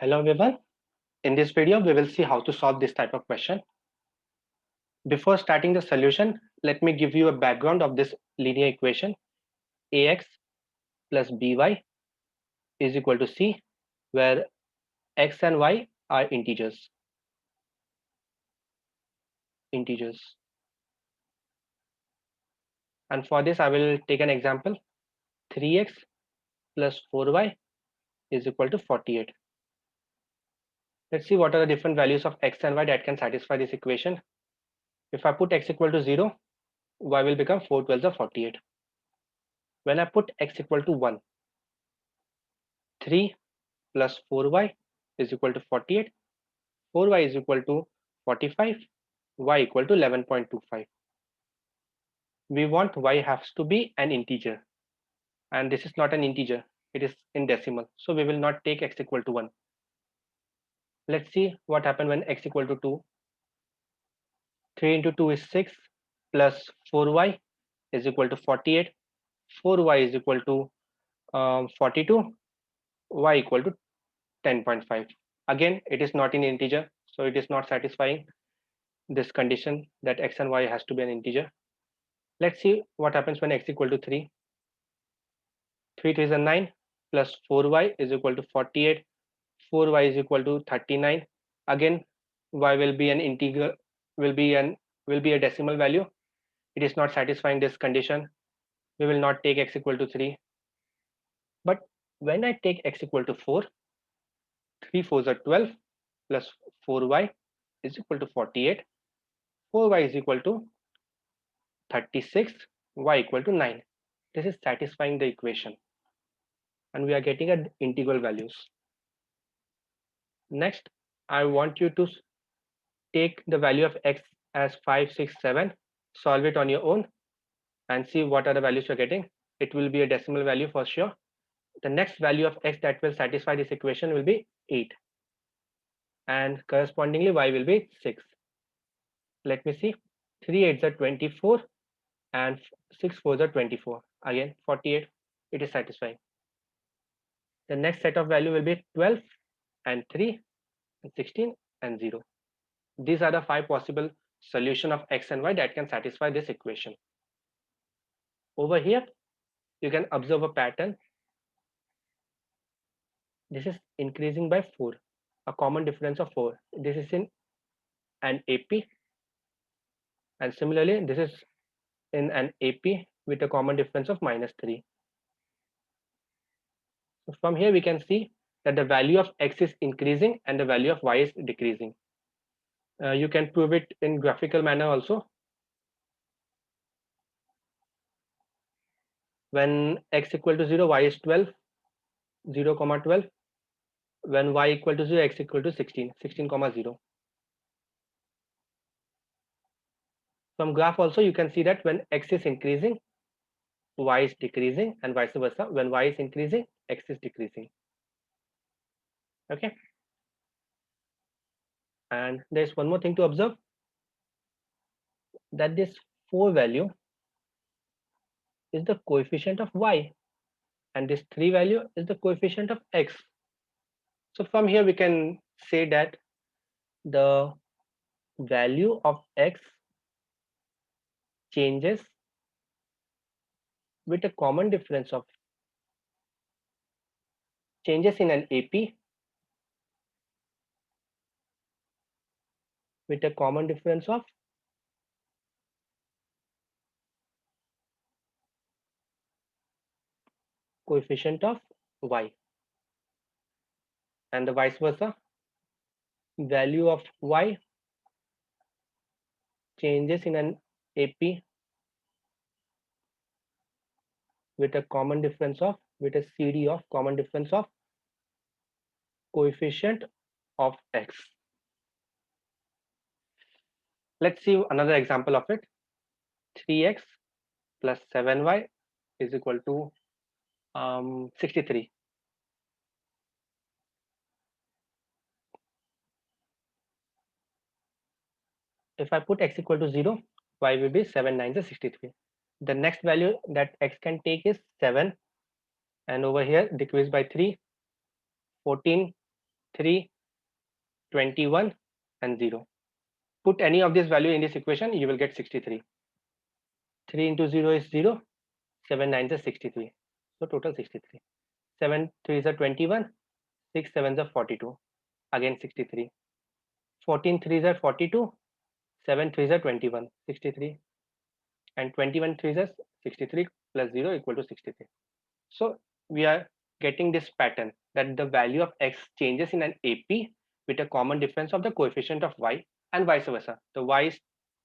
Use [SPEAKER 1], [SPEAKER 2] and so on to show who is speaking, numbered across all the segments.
[SPEAKER 1] Hello everyone. In this video, we will see how to solve this type of question. Before starting the solution, let me give you a background of this linear equation. Ax plus by is equal to c, where x and y are integers. And for this, I will take an example. 3x plus 4y is equal to 48. Let's see what are the different values of x and y that can satisfy this equation. If I put x equal to 0, y will become 4 12s are 48. When I put x equal to 1, 3 plus 4y is equal to 48. 4y is equal to 45, y equal to 11.25. We want y has to be an integer, and this is not an integer, it is in decimal, so we will not take x equal to 1. Let's see what happened when x equal to 2. 3 into 2 is 6 plus 4y is equal to 48. 4y is equal to 42, y equal to 10.5. Again, it is not in integer, so it is not satisfying this condition that x and y has to be an integer. Let's see what happens when x equal to 3. 3 3 is 9 plus 4y is equal to 48. 4y is equal to 39. Again, y will be an integer, will be a decimal value. It is not satisfying this condition. We will not take x equal to 3. But when I take x equal to 4, 3 4s are 12 plus 4y is equal to 48. 4y is equal to 36, y equal to 9. This is satisfying the equation, and we are getting an integral values. Next, I want you to take the value of x as 5 6 7, solve it on your own and see what are the values you're getting. It will be a decimal value for sure. The next value of x that will satisfy this equation will be 8, and correspondingly y will be 6. Let me see. 3 8s are 24 and 6 4s are 24. Again 48. It is satisfying. The next set of value will be 12 and 3 and 16 and 0. These are the 5 possible solution of x and y that can satisfy this equation. Over here, you can observe a pattern. This is increasing by 4, a common difference of 4. This is in an AP, and similarly, this is in an AP with a common difference of -3. So from here, we can see that the value of x is increasing and the value of y is decreasing. You can prove it in graphical manner also. When x equal to 0, y is 12, 0 comma 12. When y equal to 0, x equal to 16, 16 comma 0. From graph also, you can see that when x is increasing, y is decreasing, and vice versa. When y is increasing, x is decreasing. Okay. And there's one more thing to observe, that this 4 value is the coefficient of y, and this 3 value is the coefficient of x. So from here, we can say that the value of x changes with a common difference of changes in an AP with a common difference of coefficient of y, and the vice versa, value of y changes in an AP with a common difference of, with a CD of common difference of coefficient of x. Let's see another example of it. 3x plus 7y is equal to 63. If I put x equal to 0, y will be 7 9 is 63. The next value that x can take is 7, and over here decrease by 3, 14, 3, 21, and 0. Put any of this value in this equation, you will get 63. 3 into 0 is 0, 7 9s is 63. So total 63. 7 3s are 21, 6 7s are 42. Again 63. 14 3s are 42, 7 3s are 21, 63. And 21 3s are 63 plus 0 equal to 63. So we are getting this pattern that the value of x changes in an AP with a common difference of the coefficient of y, and vice versa. The y is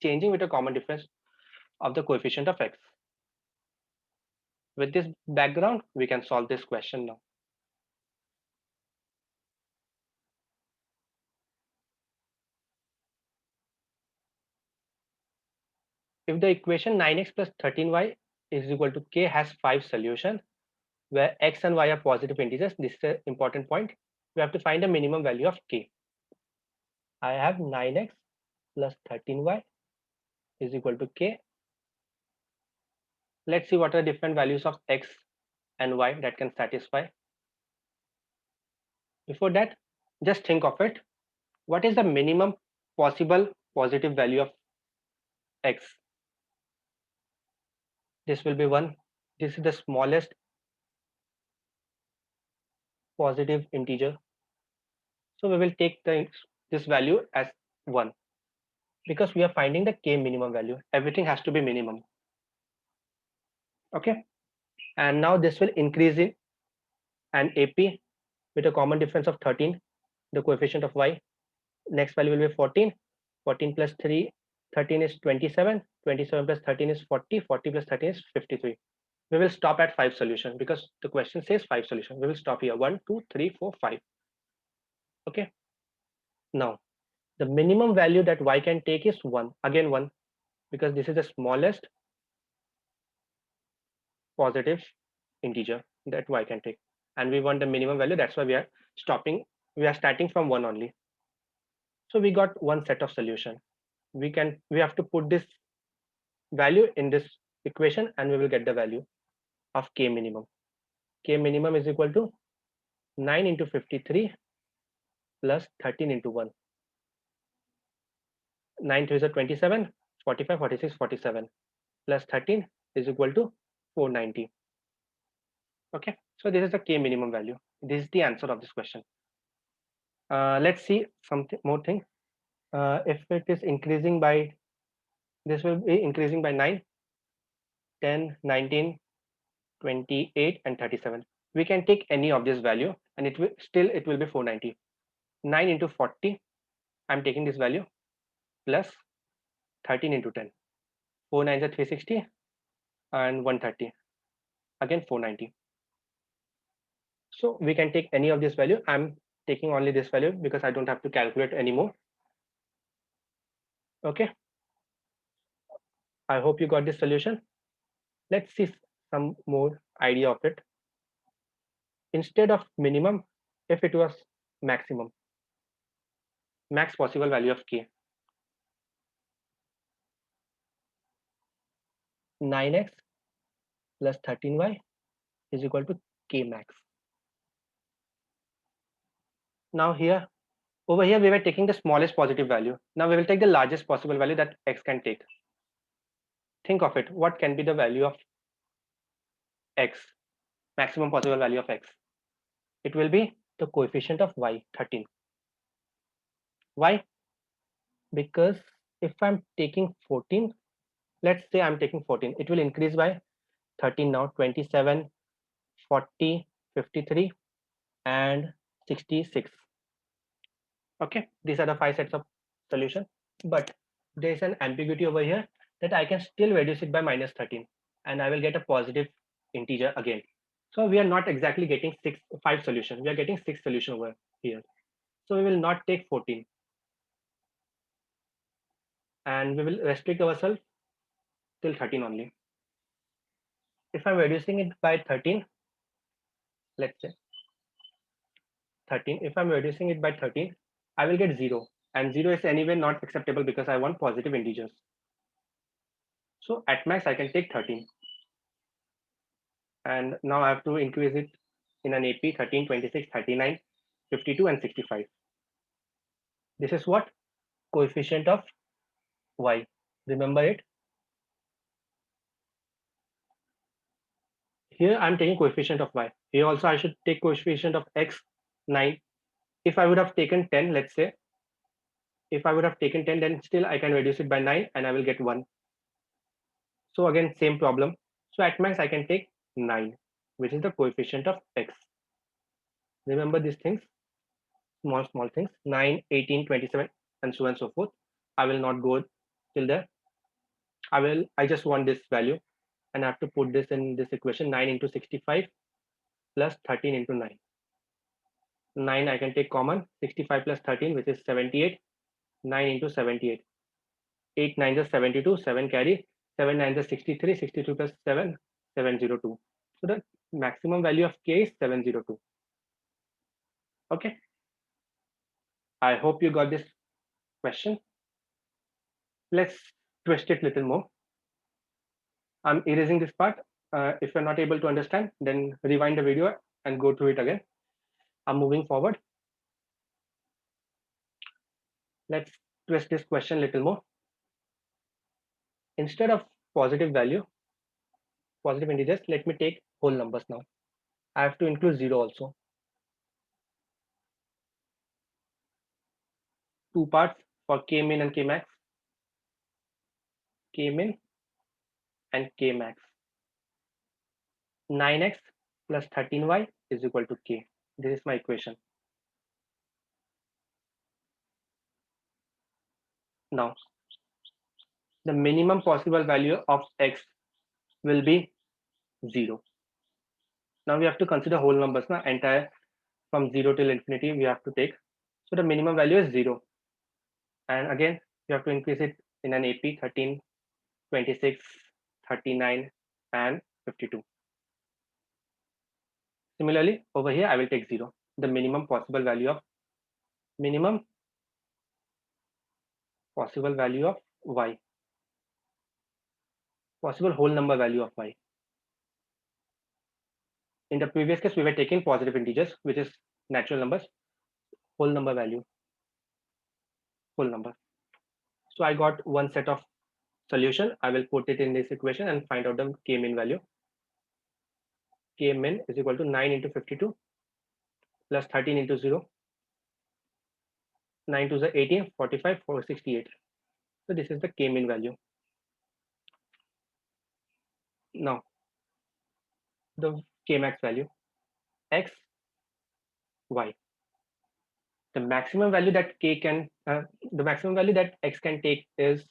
[SPEAKER 1] changing with a common difference of the coefficient of x. With this background, we can solve this question now. If the equation 9x plus 13y is equal to k has 5 solutions, where x and y are positive integers, this is an important point. We have to find a minimum value of k. I have 9x plus 13y is equal to k. Let's see what are different values of x and y that can satisfy. Before that, just think of it. What is the minimum possible positive value of x? This will be 1. This is the smallest positive integer. So we will take this value as 1 because we are finding the k minimum value. Everything has to be minimum. Okay. And now this will increase in an AP with a common difference of 13, the coefficient of y. Next value will be 14. 14 plus 3, 13 is 27. 27 plus 13 is 40. 40 plus 13 is 53. We will stop at 5 solutions because the question says 5 solutions. We will stop here. 1, 2, 3, 4, 5. Okay. Now, the minimum value that y can take is 1. Again 1, because this is the smallest positive integer that y can take. And we want the minimum value. That's why we are stopping. We are starting from 1 only. So we got one set of solution. We have to put this value in this equation and we will get the value of k minimum. K minimum is equal to 9 into 53 plus 13 into 1. 9 3 is 27, 45, 46, 47 plus 13 is equal to 490. Okay, so this is the k minimum value. This is the answer of this question. Let's see something more thing. If it is increasing by, this will be increasing by 9, 10, 19, 28, and 37. We can take any of this value and it will be 490. 9 into 40, I'm taking this value, plus 13 into 10. 4 9s are 360 and 130. Again 490. So we can take any of this value. I'm taking only this value because I don't have to calculate anymore. Okay. I hope you got this solution. Let's see some more idea of it. Instead of minimum, if it was maximum, max possible value of k, 9x plus 13y is equal to k max. Now here, over here, we were taking the smallest positive value. Now we will take the largest possible value that x can take. Think of it. What can be the value of x, maximum possible value of x? It will be the coefficient of y, 13. Why? Because if I'm taking 14, let's say I'm taking 14, it will increase by 13 now, 27, 40, 53, and 66. Okay, these are the 5 sets of solution, but there's an ambiguity over here that I can still reduce it by minus 13 and I will get a positive integer again. So we are not exactly getting 5 solutions. We are getting 6 solutions over here. So we will not take 14 and we will restrict ourselves till 13 only. If I'm reducing it by 13, let's say 13, if I'm reducing it by 13, I will get 0, and 0 is anyway not acceptable because I want positive integers. So at max I can take 13, and now I have to increase it in an AP 13, 26, 39. 52 and 65. This is what? Coefficient of y. Remember it? Here I'm taking coefficient of y. Here also I should take coefficient of x, 9. If I would have taken 10, let's say, if I would have taken 10, then still I can reduce it by 9 and I will get 1. So again, same problem. So at max I can take 9, which is the coefficient of x. Remember these things, small things, 9, 18, 27, and so on and so forth. I will not go till there. I just want this value and I have to put this in this equation, 9 into 65 plus 13 into 9. 9 I can take common, 65 plus 13, which is 78, 9 into 78. 8 9 is 72, 7 carry, 7 9 is 63, 63 plus 7, 702. So the maximum value of k is 702. Okay. I hope you got this question. Let's twist it a little more. I'm erasing this part. If you're not able to understand, then rewind the video and go through it again. I'm moving forward. Let's twist this question a little more. Instead of positive value, positive integers, let me take whole numbers now. I have to include 0 also. Two parts for k min and k max. K min and k max. 9x plus 13y is equal to k. This is my equation. Now, the minimum possible value of x will be 0. Now we have to consider whole numbers, now entire from 0 till infinity we have to take. So the minimum value is 0. And again, you have to increase it in an AP, 13, 26, 39, and 52. Similarly, over here, I will take 0, the minimum possible value of y, possible whole number value of y. In the previous case, we were taking positive integers, which is natural numbers, whole number value, whole number. So I got one set of solution. I will put it in this equation and find out the k min value. K min is equal to 9 into 52 plus 13 into 0. 9 to the 18, 45, 468. So this is the k min value. Now, the k max value, x, y. The maximum value that k can, the maximum value that x can take is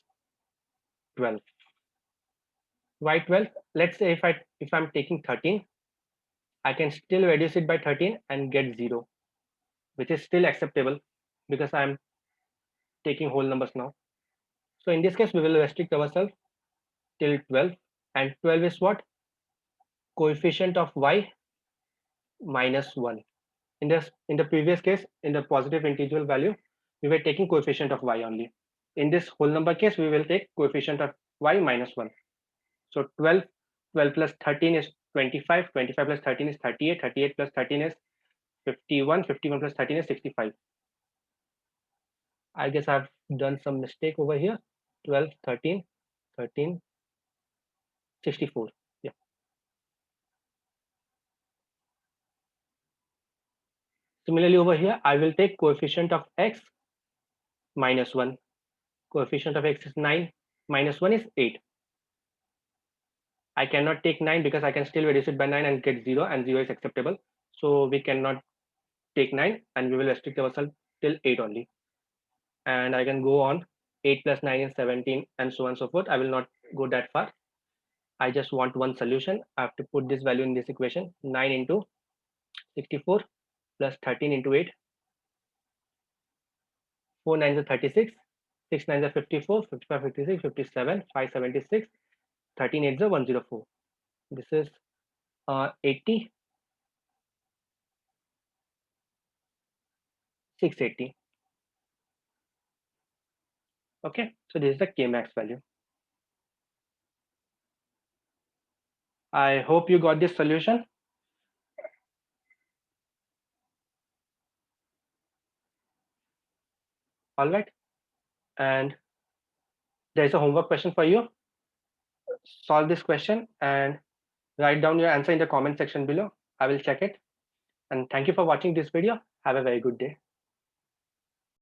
[SPEAKER 1] 12. Why 12? Let's say if I'm taking 13, I can still reduce it by 13 and get 0, which is still acceptable because I'm taking whole numbers now. So in this case, we will restrict ourselves till 12, and 12 is what? Coefficient of y minus 1. In the previous case, in the positive integral value, we were taking coefficient of y only. In this whole number case, we will take coefficient of y minus 1. So 12 plus 13 is 25, 25 plus 13 is 38, 38 plus 13 is 51, 51 plus 13 is 65. I guess I've done some mistake over here. 12, 13, 13, 64. Yeah. Similarly over here, I will take coefficient of x minus 1. Coefficient of x is 9, minus 1 is 8. I cannot take 9 because I can still reduce it by 9 and get 0, and 0 is acceptable. So we cannot take 9 and we will restrict ourselves till 8 only. And I can go on 8 plus 9 is 17 and so on and so forth. I will not go that far. I just want one solution. I have to put this value in this equation. 9 into 64 plus 13 into 8. 4 9s are 36. 6 9s are 54. 55, 56, 57, 576. 13 8s are 104. This is 80. 680. Okay, so this is the k max value. I hope you got this solution. All right. And there's a homework question for you. Solve this question and write down your answer in the comment section below. I will check it. And thank you for watching this video. Have a very good day.